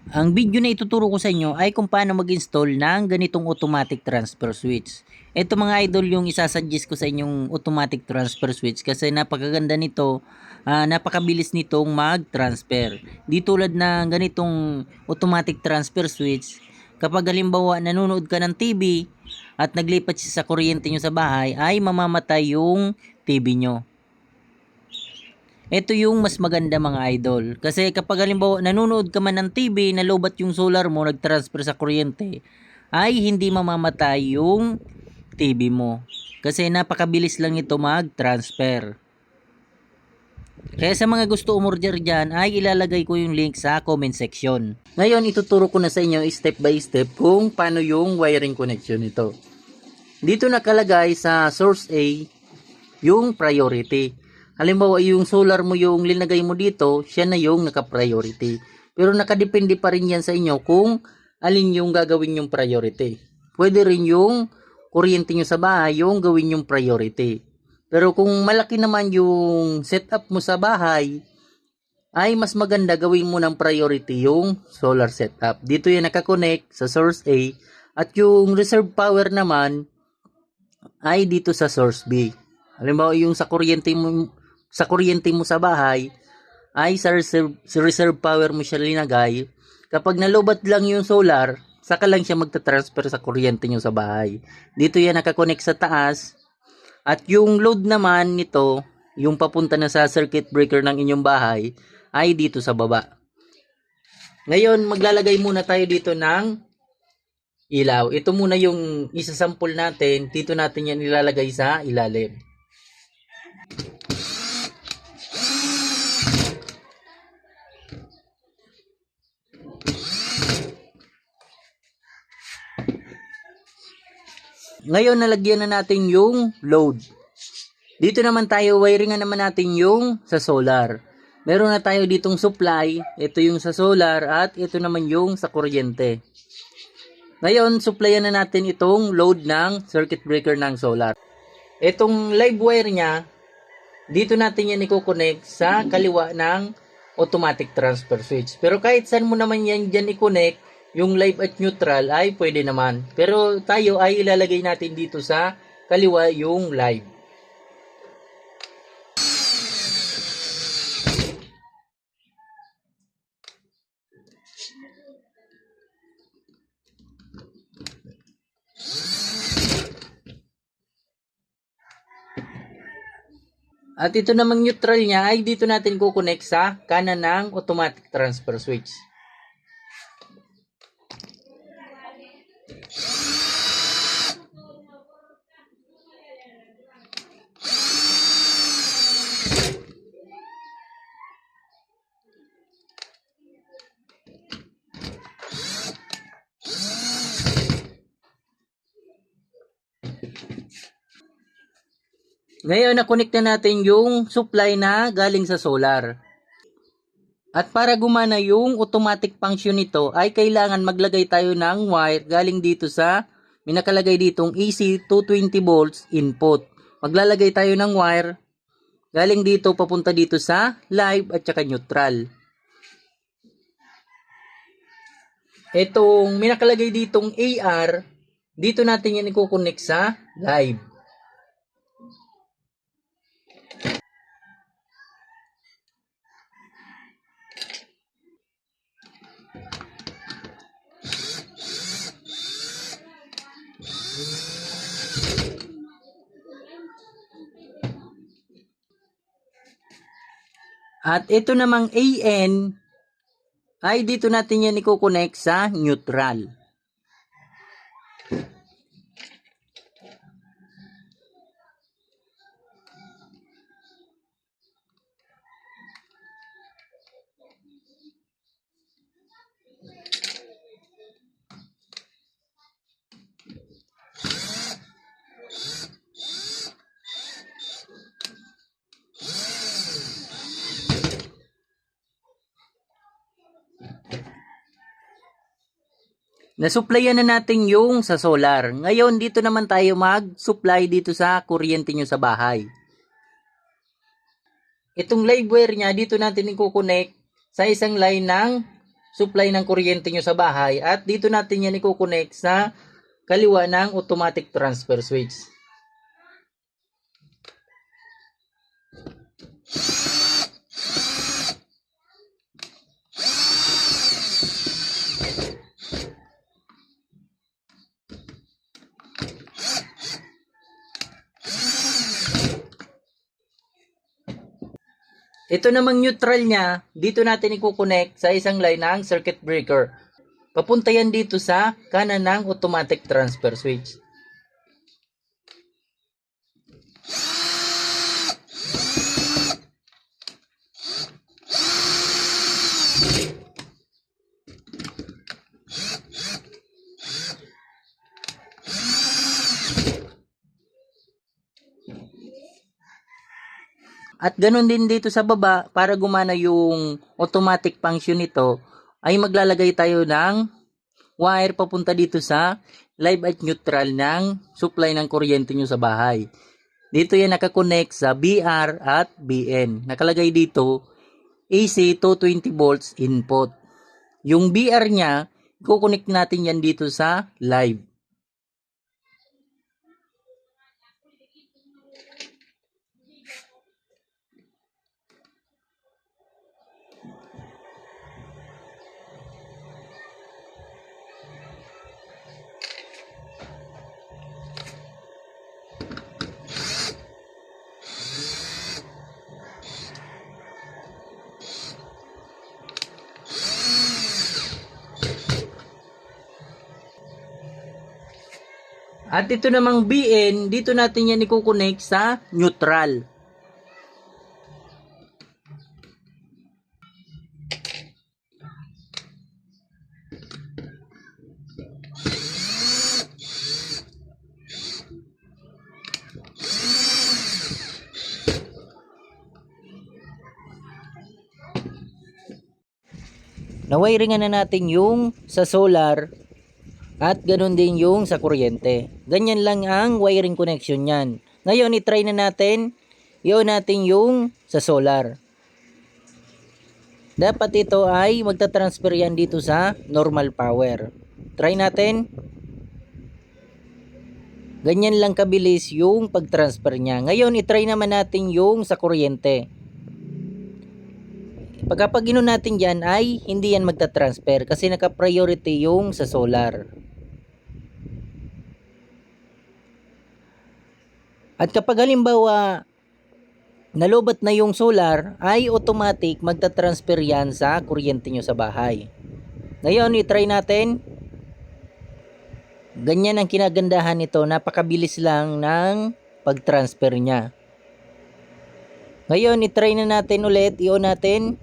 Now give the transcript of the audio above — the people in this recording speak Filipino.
Ang video na ituturo ko sa inyo ay kung paano mag-install ng ganitong automatic transfer switch. Ito mga idol yung isasuggest ko sa inyong automatic transfer switch kasi napakaganda nito, napakabilis nitong mag-transfer. Di tulad ng ganitong automatic transfer switch, kapag halimbawa nanonood ka ng TV at naglipat siya sa kuryente nyo sa bahay ay mamamatay yung TV nyo. Ito yung mas maganda mga idol. Kasi kapag halimbawa nanonood ka man ng TV, nalobat yung solar mo, nag-transfer sa kuryente, ay hindi mamamatay yung TV mo. Kasi napakabilis lang ito mag-transfer. Kaya sa mga gusto umorder dyan, ay ilalagay ko yung link sa comment section. Ngayon, ituturo ko na sa inyo step by step kung paano yung wiring connection nito. Dito nakalagay sa source A yung priority. Halimbawa, yung solar mo yung linagay mo dito, siya na yung naka-priority. Pero nakadepende pa rin yan sa inyo kung alin yung gagawin yung priority. Pwede rin yung kuryente nyo sa bahay yung gawin yung priority. Pero kung malaki naman yung setup mo sa bahay, ay mas maganda gawin mo ng priority yung solar setup. Dito yan nakakonect sa source A at yung reserve power naman ay dito sa source B. Halimbawa yung sa kuryente mo sa bahay ay sa reserve power mo siya linagay. Kapag nalobat lang yung solar, saka lang siya magta-transfer sa kuryente nyo sa bahay. Dito yan nakakonect sa taas. At yung load naman nito, yung papunta na sa circuit breaker ng inyong bahay, ay dito sa baba. Ngayon, maglalagay muna tayo dito ng ilaw. Ito muna yung isasample natin. Dito natin yan ilalagay sa ilalim. Ngayon, nalagyan na natin yung load. Dito naman tayo, wiringan naman natin yung sa solar. Meron na tayo ditong supply. Ito yung sa solar at ito naman yung sa kuryente. Ngayon, supplyan na natin itong load ng circuit breaker ng solar. Itong live wire niya, dito natin yan i-connect sa kaliwa ng automatic transfer switch. Pero kahit saan mo naman yan dyan i-connect, yung live at neutral ay pwede naman. Pero tayo ay ilalagay natin dito sa kaliwa yung live. At ito namang neutral niya ay dito natin kukonek sa kanan ng automatic transfer switch. Ngayon, na-connect na natin yung supply na galing sa solar. At para gumana yung automatic function nito, ay kailangan maglagay tayo ng wire galing dito sa, may nakalagay ditong AC 220 volts input. Maglalagay tayo ng wire galing dito papunta dito sa live at saka neutral. Itong may nakalagay ditong AR, dito natin yan i-connect sa live. At ito namang AN ay dito natin yan i-connect sa neutral. Nasupplyan na natin yung sa solar. Ngayon, dito naman tayo mag-supply dito sa kuryente nyo sa bahay. Itong live wire niya, dito natin i-connect sa isang line ng supply ng kuryente nyo sa bahay at dito natin yan i-connect sa kaliwa ng automatic transfer switch. Ito namang neutral niya, dito natin i-connect sa isang line ng circuit breaker. Papunta yan dito sa kanan ng automatic transfer switch. At ganun din dito sa baba, para gumana yung automatic function nito, ay maglalagay tayo ng wire papunta dito sa live at neutral ng supply ng kuryente nyo sa bahay. Dito yan nakakonect sa BR at BN. Nakalagay dito AC 220 volts input. Yung BR nya, kukonect natin yan dito sa live. At ito namang BN, dito natin yan i-connect sa neutral. Nawiringan na natin yung sa solar at ganun din yung sa kuryente. Ganyan lang ang wiring connection niyan. Ngayon, i-try na natin, i-on natin yung sa solar. Dapat ito ay magta-transfer yan dito sa normal power. Try natin. Ganyan lang kabilis yung pag-transfer niya. Ngayon, i-try naman natin yung sa kuryente. Pagkapag inon natin dyan ay hindi yan magta-transfer kasi naka-priority yung sa solar. At kapag halimbawa nalobat na yung solar, ay automatic magta-transfer yan sa kuryente nyo sa bahay. Ngayon, i-try natin. Ganyan ang kinagandahan nito, napakabilis lang ng pag-transfer niya. Ngayon, i-try na natin ulit, i-on natin.